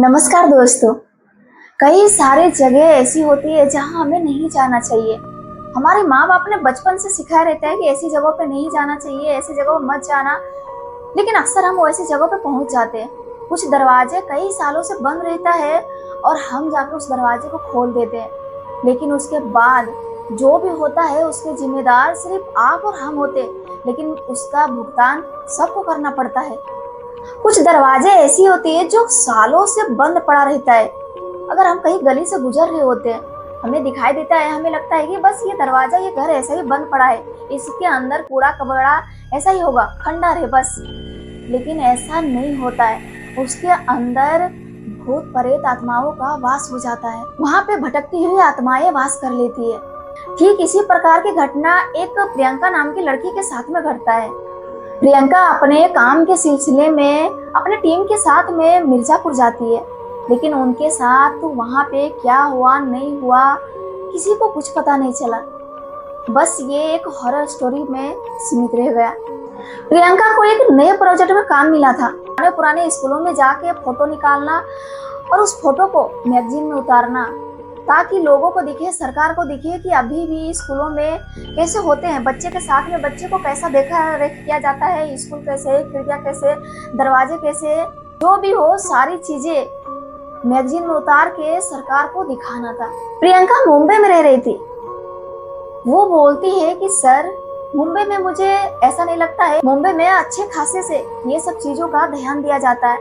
नमस्कार दोस्तों। कई सारी जगह ऐसी होती है जहां हमें नहीं जाना चाहिए। हमारे माँ बाप ने बचपन से सिखाया रहता है कि ऐसी जगहों पे नहीं जाना चाहिए, ऐसी जगहों मत जाना। लेकिन अक्सर हम ऐसी जगहों पे पहुंच जाते हैं। कुछ दरवाजे कई सालों से बंद रहता है और हम जाकर उस दरवाजे को खोल देते हैं। लेकिन उसके बाद जो भी होता है उसके जिम्मेदार सिर्फ आप और हम होते हैं, लेकिन उसका भुगतान सबको करना पड़ता है। कुछ दरवाजे ऐसी होती है जो सालों से बंद पड़ा रहता है। अगर हम कहीं गली से गुजर रहे होते हैं, हमें दिखाई देता है, हमें लगता है कि बस ये दरवाजा, ये घर ऐसा ही बंद पड़ा है, इसके अंदर कूड़ा कबाड़ा ऐसा ही होगा, खंडर है बस। लेकिन ऐसा नहीं होता है। उसके अंदर भूत प्रेत आत्माओं का वास हो जाता है। वहां पे भटकती हुई आत्माएं वास कर लेती है। ठीक इसी प्रकार की घटना एक प्रियंका नाम की लड़की के साथ में घटता है। प्रियंका अपने काम के सिलसिले में अपने टीम के साथ में मिर्जापुर जाती है। लेकिन उनके साथ तो वहां पे क्या हुआ नहीं हुआ किसी को कुछ पता नहीं चला। बस ये एक हॉरर स्टोरी में सीमित रह गया। प्रियंका को एक नए प्रोजेक्ट में काम मिला था। पुराने पुराने स्कूलों में जाके फोटो निकालना और उस फोटो को मैगजीन में उतारना, ताकि लोगों को दिखे, सरकार को दिखे कि अभी भी स्कूलों में कैसे होते हैं, बच्चे के साथ में बच्चे को कैसा देखा रेख किया जाता है, स्कूल कैसे है, खिड़कियां कैसे, दरवाजे कैसे, जो भी हो सारी चीजें मैगजीन में उतार के सरकार को दिखाना था। प्रियंका मुंबई में रह रही थी। वो बोलती है कि सर, मुंबई में मुझे ऐसा नहीं लगता है, मुंबई में अच्छे खासे से ये सब चीजों का ध्यान दिया जाता है,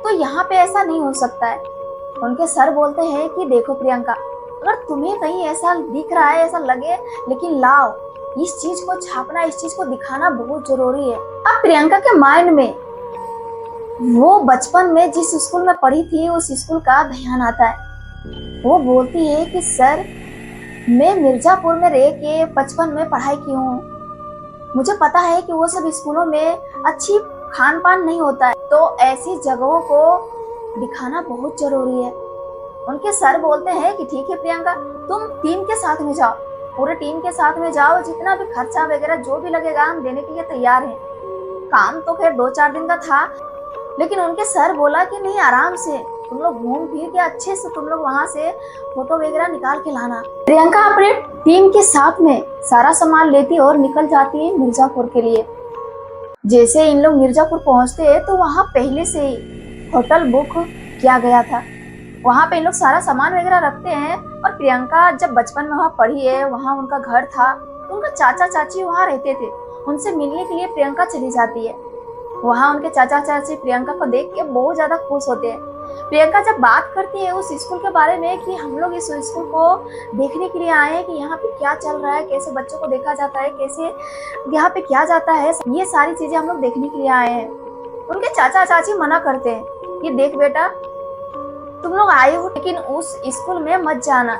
तो यहाँ पे ऐसा नहीं हो सकता है। उनके सर बोलते हैं कि देखो प्रियंका, अगर तुम्हें कहीं ऐसा दिख रहा है, ऐसा लगे, लेकिन लाओ, इस चीज को छापना, इस चीज को दिखाना बहुत जरूरी है। अब प्रियंका के माइंड में वो बचपन में जिस स्कूल में पढ़ी थी उस स्कूल का ध्यान आता है। वो बोलती है कि सर, मैं मिर्जापुर में रह के बचपन में पढ़ाई की हूँ, मुझे पता है कि वो सब स्कूलों में अच्छी खान पान नहीं होता है, तो ऐसी जगहों को दिखाना बहुत जरूरी है। उनके सर बोलते हैं कि ठीक है प्रियंका, तुम टीम के साथ में जाओ, पूरे टीम के साथ में जाओ, जितना भी खर्चा वगैरह जो भी लगेगा हम देने के लिए तैयार हैं। काम तो खैर 2-4 दिन का था, लेकिन उनके सर बोला कि नहीं, आराम से तुम लोग घूम फिर के अच्छे से तुम लोग वहां से फोटो वगैरह निकाल के लाना। प्रियंका अपने टीम के साथ में सारा सामान लेती और निकल जाती है मिर्जापुर के लिए। जैसे इन लोग मिर्जापुर पहुंचते हैं तो वहां पहले से ही होटल बुक किया गया था। वहां पे इन लोग सारा सामान वगैरह रखते हैं। और प्रियंका जब बचपन में वहां पढ़ी है, वहां उनका घर था, तो उनका चाचा चाची वहां रहते थे। उनसे मिलने के लिए प्रियंका चली जाती है। वहां उनके चाचा चाची प्रियंका को देख के बहुत ज्यादा खुश होते हैं। प्रियंका जब बात करती है उस स्कूल के बारे में कि हम लोग इस स्कूल को देखने के लिए आए हैं कि यहाँ पे क्या चल रहा है, कैसे बच्चों को देखा जाता है, कैसे यहाँ पे क्या जाता है, ये सारी चीजें हम लोग देखने के लिए आए हैं। उनके चाचा चाची मना करते हैं कि देख बेटा, तुम लोग आए हो लेकिन उस स्कूल में मत जाना।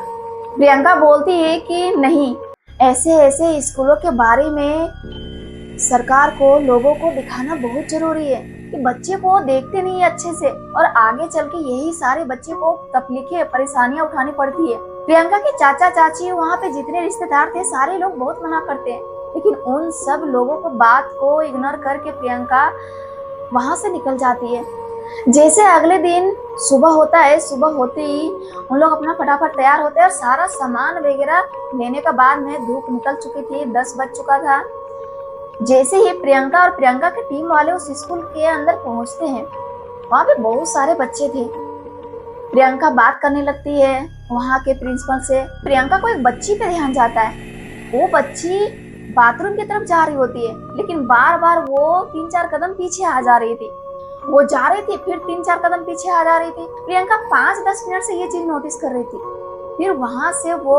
प्रियंका बोलती है कि नहीं, ऐसे ऐसे स्कूलों के बारे में सरकार को, लोगों को दिखाना बहुत जरूरी है कि बच्चे को देखते नहीं है अच्छे से, और आगे चल के यही सारे बच्चे को तकलीफें, परेशानियां उठानी पड़ती है। प्रियंका के चाचा चाची, वहाँ पे जितने रिश्तेदार थे, सारे लोग बहुत मना करते हैं, लेकिन उन सब लोगों को, बात को इग्नोर करके प्रियंका वहां से निकल जाती है। जैसे अगले दिन सुबह होता है, सुबह होते ही उन लोग अपना फटाफट तैयार होते हैं और सारा सामान वगैरह लेने के बाद में धूप निकल चुकी थी, 10 बज चुका था। जैसे ही प्रियंका और प्रियंका के टीम वाले उस स्कूल के अंदर पहुंचते हैं, वहां पे बहुत सारे बच्चे थे। प्रियंका बात करने लगती है वहां के प्रिंसिपल से। प्रियंका को एक बच्ची पे ध्यान जाता है। वो बच्ची बाथरूम की तरफ जा रही होती है, लेकिन बार बार वो 3-4 कदम पीछे आ जा रही थी। वो जा रही थी, फिर 3-4 कदम पीछे आ जा रही थी। प्रियंका 5-10 मिनट से ये चीज नोटिस कर रही थी। फिर वहां से वो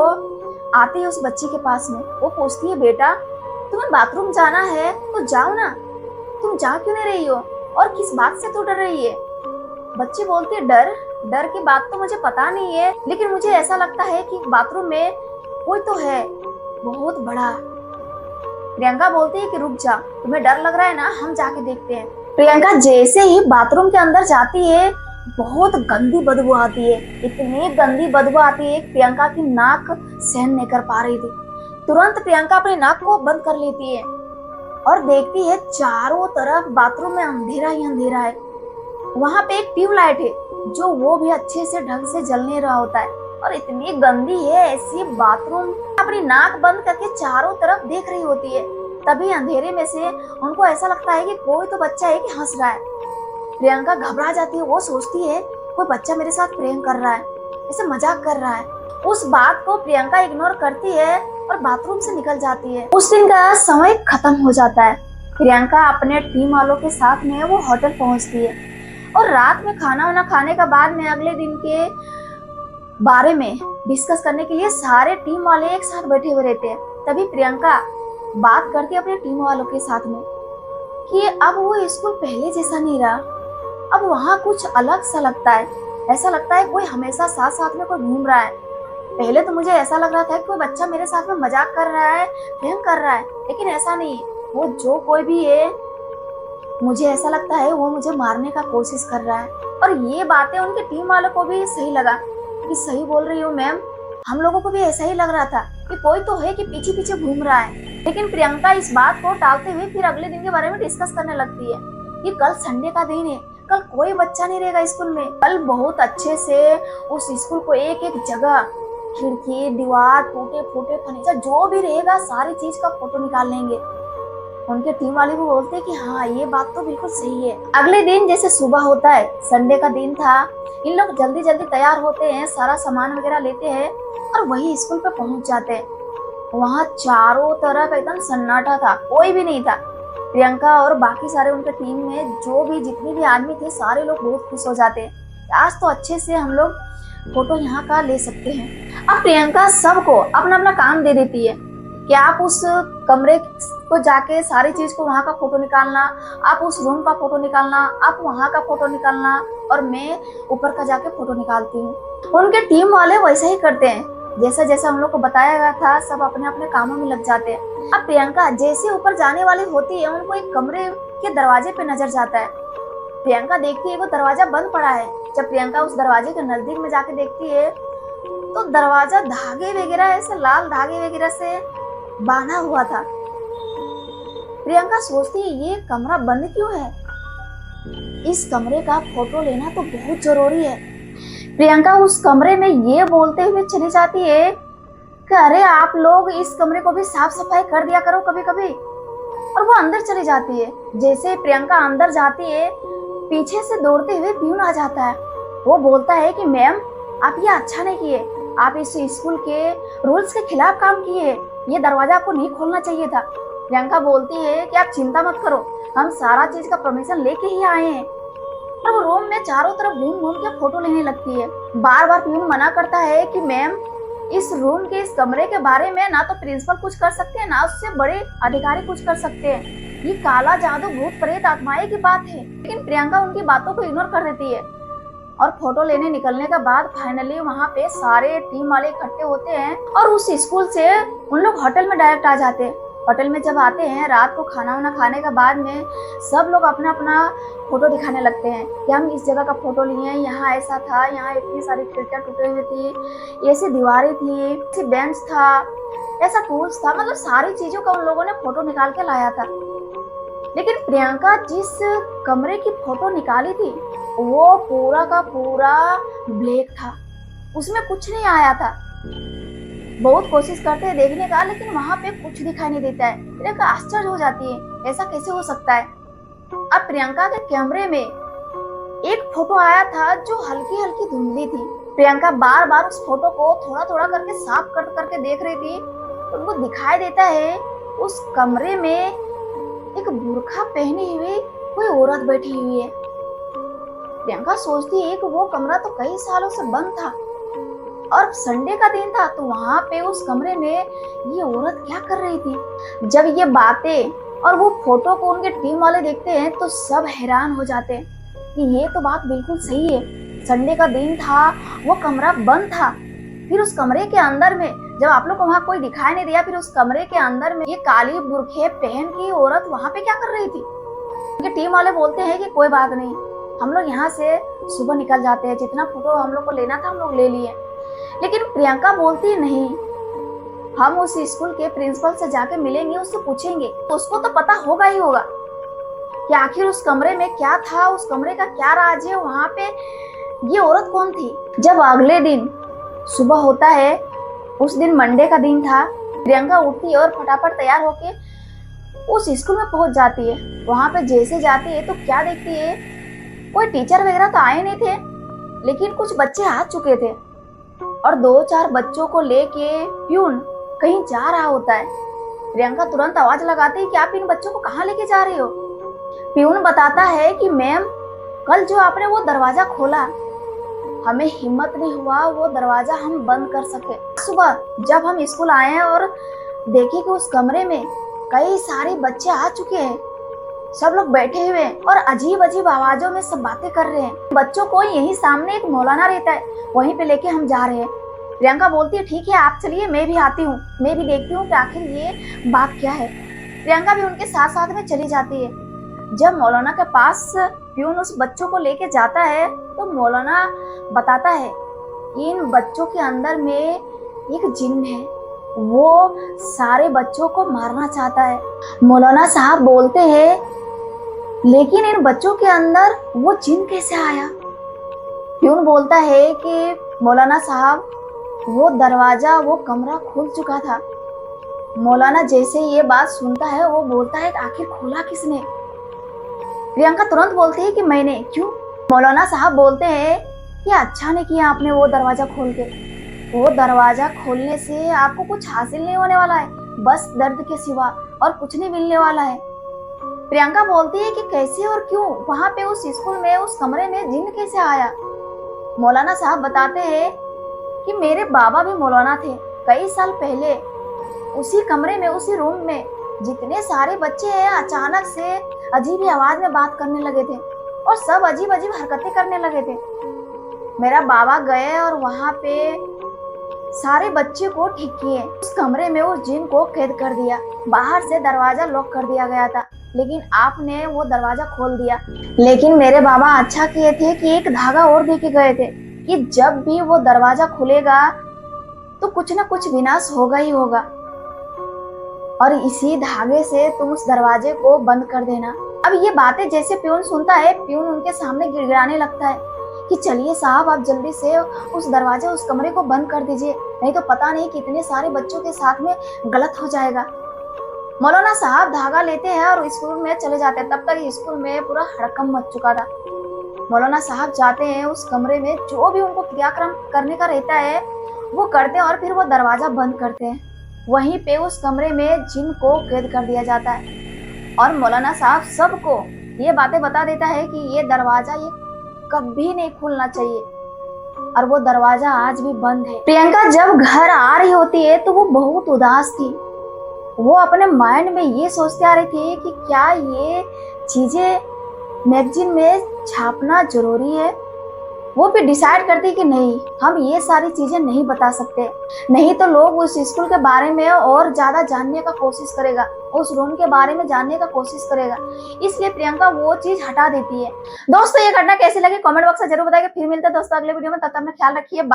आती है उस बच्ची के पास में। वो पूछती है, बेटा तुम्हें बाथरूम जाना है तो जाओ ना, तुम जा क्यों नहीं रही हो, और किस बात से तू डर रही है? बच्ची बोलती है, डर की बात तो मुझे पता नहीं है, लेकिन मुझे ऐसा लगता है कि बाथरूम में कोई तो है बहुत बड़ा। प्रियंका बोलती है कि रुक जा, तुम्हें डर लग रहा है ना, हम जाके देखते हैं। प्रियंका जैसे ही बाथरूम के अंदर जाती है, बहुत गंदी बदबू आती है। इतनी गंदी बदबू आती है, प्रियंका की नाक सहन नहीं कर पा रही थी। तुरंत प्रियंका अपनी नाक को बंद कर लेती है और देखती है चारों तरफ बाथरूम में अंधेरा ही अंधेरा है। वहां पे एक ट्यूबलाइट है जो वो भी अच्छे से ढंग से जल नहीं रहा होता है, और इतनी गंदी है ऐसी बाथरूम। अपनी नाक बंद करके चारों तरफ देख रही होती है। तभी अंधेरे में से उनको ऐसा लगता है कि कोई तो बच्चा है कि हंस रहा है। प्रियंका घबरा जाती है। वो सोचती है कोई बच्चा मेरे साथ प्रेम कर रहा है, इसे मजाक कर रहा है। उस बात को प्रियंका इग्नोर करती है और बाथरूम से निकल जाती है। उस दिन का समय खत्म हो जाता है। प्रियंका अपने टीम वालों के साथ में वो होटल पहुंचती है, और रात में खाना वाना खाने के बाद में अगले दिन के बारे में डिस्कस करने के लिए सारे टीम वाले एक साथ बैठे हुए रहते हैं। तभी प्रियंका बात करती है अपने टीम वालों के साथ में कि अब वो स्कूल पहले जैसा नहीं रहा, अब वहाँ कुछ अलग सा लगता है। ऐसा लगता है कोई हमेशा साथ साथ में कोई घूम रहा है। पहले तो मुझे ऐसा लग रहा था कि कोई बच्चा मेरे साथ में मजाक कर रहा है, प्रेम कर रहा है, लेकिन ऐसा नहीं है। वो जो कोई भी है, मुझे ऐसा लगता है वो मुझे मारने का कोशिश कर रहा है। और ये बातें उनके टीम वालों को भी सही लगा कि सही बोल रही हूँ मैम, हम लोगों को भी ऐसा ही लग रहा था कि कोई तो है कि पीछे पीछे घूम रहा है। लेकिन प्रियंका इस बात को टालते हुए फिर अगले दिन के बारे में डिस्कस करने लगती है कि कल संडे का दिन है, कल कोई बच्चा नहीं रहेगा स्कूल में। कल बहुत अच्छे से उस स्कूल को एक एक जगह, खिड़की, दीवार, टूटे फूटे फर्नीचर, जो भी रहेगा सारी चीज का फोटो निकाल लेंगे। उनके टीम वाले भी बोलते हैं कि हाँ ये बात तो बिल्कुल सही है। अगले दिन जैसे सुबह होता है, संडे का दिन था, इन लोग जल्दी जल्दी तैयार होते हैं, सारा सामान वगैरह लेते हैं और वही स्कूल पे पहुंच जाते हैं। वहाँ चारों तरफ एकदम सन्नाटा था, कोई भी नहीं था। प्रियंका और बाकी सारे उनके टीम में जो भी जितने भी आदमी थे, सारे लोग बहुत खुश हो जाते हैं। आज तो अच्छे से हम लोग फोटो यहाँ का ले सकते हैं। अब प्रियंका सबको अपना अपना काम दे देती है कि आप उस कमरे को जाके सारी चीज को वहाँ का फोटो निकालना, आप उस रूम का फोटो निकालना, आप वहाँ का फोटो निकालना, और मैं ऊपर का जाके फोटो निकालती हूँ। उनके टीम वाले वैसा ही करते हैं, जैसा जैसा हम लोग को बताया गया था। सब अपने अपने कामों में लग जाते हैं। अब प्रियंका जैसे ऊपर जाने वाली होती है, उनको एक कमरे के दरवाजे पे नजर जाता है। प्रियंका देखती है वो दरवाजा बंद पड़ा है। जब प्रियंका उस दरवाजे के नजदीक में जाके देखती है तो दरवाजा धागे वगैरह, ऐसे लाल धागे वगैरह से बांधा हुआ था। प्रियंका सोचती है ये कमरा बंद क्यों है, इस कमरे का फोटो लेना तो बहुत जरूरी है। प्रियंका उस कमरे में ये बोलते हुए चली जाती है कि अरे आप लोग इस कमरे को भी साफ सफाई कर दिया करो कभी कभी, और वो अंदर चली जाती है। जैसे प्रियंका अंदर जाती है, पीछे से दौड़ते हुए प्यून आ जाता है। वो बोलता है कि मैम आप ये अच्छा नहीं किए, आप इस स्कूल के रूल्स के खिलाफ काम किए, ये दरवाजा आपको नहीं खोलना चाहिए था। प्रियंका बोलती है कि आप चिंता मत करो, हम सारा चीज का परमिशन लेके ही आए हैं। और वो रूम में चारों तरफ घूम घूम के फोटो लेने लगती है। बार बार प्यून मना करता है कि मैम इस रूम के, इस कमरे के बारे में ना तो प्रिंसिपल कुछ कर सकते हैं, ना उससे बड़े अधिकारी कुछ कर सकते हैं। ये काला जादू, भूत प्रेत, आत्माएं की बात है। लेकिन प्रियंका उनकी बातों को इग्नोर कर देती है। और फोटो लेने निकलने के बाद फाइनली वहाँ पे सारे टीम वाले इकट्ठे होते हैं और उस स्कूल से उन लोग होटल में डायरेक्ट आ जाते हैं। होटल में जब आते हैं, रात को खाना वाना खाने के बाद में सब लोग अपना अपना फोटो दिखाने लगते हैं कि हम इस जगह का फोटो लिए हैं, यहाँ ऐसा था, यहाँ इतनी सारी खिड़कियाँ टूटी हुई थी, ऐसी दीवारें थी, ऐसी बेंच था, ऐसा टूल्स था। मतलब सारी चीजों का उन लोगों ने फोटो निकाल के लाया था। लेकिन प्रियंका जिस कमरे की फोटो निकाली थी वो पूरा का पूरा ब्लैक था, उसमें कुछ नहीं आया था। बहुत कोशिश करते हैं देखने का, लेकिन वहां पे कुछ दिखाई नहीं देता है। प्रियंका आश्चर्य हो जाती है, ऐसा कैसे हो सकता है। अब प्रियंका के कैमरे में एक फोटो आया था जो हल्की हल्की धुंधली थी। प्रियंका बार बार उस फोटो को थोड़ा थोड़ा करके साफ कर करके देख रही थी, तो उनको दिखाई देता है उस कमरे में एक बुर्का पहनी हुई कोई औरत बैठी हुई है। प्रियंका सोचती है कि वो कमरा तो कई सालों से बंद था और संडे का दिन था, तो वहां पे उस कमरे में ये औरत क्या कर रही थी। जब ये बातें और वो फोटो को उनके टीम वाले देखते हैं तो सब हैरान हो जाते हैं कि ये तो बात बिल्कुल सही है। संडे का दिन था, वो कमरा बंद था, फिर उस कमरे के अंदर में जब आप लोग को वहाँ कोई दिखाई नहीं दिया, फिर उस कमरे के अंदर में ये काली बुरखे पहन की औरत वहां पे क्या कर रही थी। उनके टीम वाले बोलते हैं कि कोई बात नहीं, हम लोग यहाँ से सुबह निकल जाते हैं, जितना फोटो हम लोग को लेना था हम लोग ले लिए। लेकिन प्रियंका बोलती नहीं, हम उस स्कूल के प्रिंसिपल से जाके मिलेंगे, उससे पूछेंगे, उसको तो पता होगा ही होगा कि आखिर उस कमरे में क्या था, उस कमरे का क्या राज है, वहां पे ये औरत कौन थी। जब अगले दिन सुबह होता है, उस दिन मंडे का दिन था, प्रियंका उठती है और फटाफट तैयार होके उस स्कूल में पहुंच जाती है। वहां पे जैसे जाती है तो क्या देखती है, कोई टीचर वगैरह तो आए नहीं थे, लेकिन कुछ बच्चे आ चुके थे और 2-4 बच्चों को लेके प्यून कहीं जा रहा होता है। प्रियंका तुरंत आवाज लगाती है कि आप इन बच्चों को कहाँ लेके जा रहे हो। प्यून बताता है कि मैम, कल जो आपने वो दरवाजा खोला, हमें हिम्मत नहीं हुआ वो दरवाजा हम बंद कर सके। सुबह जब हम स्कूल आए हैं और देखे कि उस कमरे में कई सारे बच्चे आ चुके हैं, सब लोग बैठे हुए हैं और अजीब अजीब आवाजों में सब बातें कर रहे हैं। बच्चों को यही सामने एक मौलाना रहता है, वहीं पे लेके हम जा रहे हैं। प्रियंका बोलती है ठीक है आप चलिए, मैं भी आती हूँ, मैं भी देखती हूँ कि आखिर ये बात क्या है। प्रियंका भी उनके साथ साथ में चली जाती है। जब मौलाना के पास प्यून उस बच्चों को लेके जाता है तो मौलाना बताता है कि इन बच्चों के अंदर में एक जिन्न है, वो सारे बच्चों को मारना चाहता है। मौलाना साहब बोलते हैं लेकिन इन बच्चों के अंदर वो जिन्न कैसे आया। प्यून बोलता है कि मौलाना साहब, वो दरवाजा, वो कमरा खुल चुका था। मौलाना जैसे ये बात सुनता है वो बोलता है आखिर खोला किसने। प्रियंका तुरंत बोलती है कि मैंने। क्यों? मौलाना साहब बोलते हैं कि अच्छा नहीं किया आपने वो दरवाजा खोल के। वो दरवाजा खोलने से आपको कुछ हासिल नहीं होने वाला है, बस दर्द के सिवा और कुछ नहीं मिलने वाला है। प्रियंका बोलती है कि कैसे और क्यों, वहां पे उस स्कूल में उस कमरे में जिन्न कैसे आया। मौलाना साहब बताते हैं कि मेरे बाबा भी मौलाना थे। कई साल पहले उसी कमरे में, उसी रूम में जितने सारे बच्चे हैं अचानक से अजीब ही आवाज में बात करने लगे थे और सब अजीब अजीब हरकतें करने लगे थे। मेरा बाबा गए और वहां पे सारे बच्चे को ठीक किए। उस कमरे में उस जिन्न को कैद कर दिया। बाहर से दरवाजा लॉक कर दिया गया था, लेकिन आपने वो दरवाजा खोल दिया। लेकिन मेरे बाबा अच्छा किए थे कि एक धागा और दे के गए थे कि जब भी वो दरवाजा खुलेगा तो कुछ ना कुछ विनाश होगा ही होगा, और इसी धागे से तुम उस दरवाजे को बंद कर देना। अब ये बातें जैसे प्यून सुनता है, प्यून उनके सामने गिड़गिड़ाने लगता है कि चलिए साहब, आप जल्दी से उस दरवाजे, उस कमरे को बंद कर दीजिए, नहीं तो पता नहीं कितने सारे बच्चों के साथ में गलत हो जाएगा। मौलाना साहब धागा लेते हैं और स्कूल में चले जाते हैं। तब तक स्कूल में पूरा हड़कंप मच चुका था। मौलाना साहब जाते हैं उस कमरे में, जो भी उनको क्रियाक्रम करने का रहता है वो करते हैं और फिर वो दरवाजा बंद करते हैं। वहीं पे उस कमरे में जिन्न को कैद कर दिया जाता है और मौलाना साहब सबको ये बातें बता देता है कि ये दरवाजा ये कभी नहीं खुलना चाहिए और वो दरवाजा आज भी बंद है। प्रियंका जब घर आ रही होती है तो वो बहुत उदास थी। वो अपने माइंड में ये सोचते आ रही थी कि क्या ये चीजें मैगजीन में छापना जरूरी है। वो भी डिसाइड करती कि नहीं, हम ये सारी चीजें नहीं बता सकते, नहीं तो लोग उस स्कूल के बारे में और ज्यादा जानने का कोशिश करेगा, उस रूम के बारे में जानने का कोशिश करेगा। इसलिए प्रियंका वो चीज हटा देती है। दोस्तों ये घटना कैसी लगी कमेंट बॉक्स में जरूर बताइए। फिर मिलते हैं दोस्तों अगले वीडियो में, तब तक अपना ख्याल रखिए।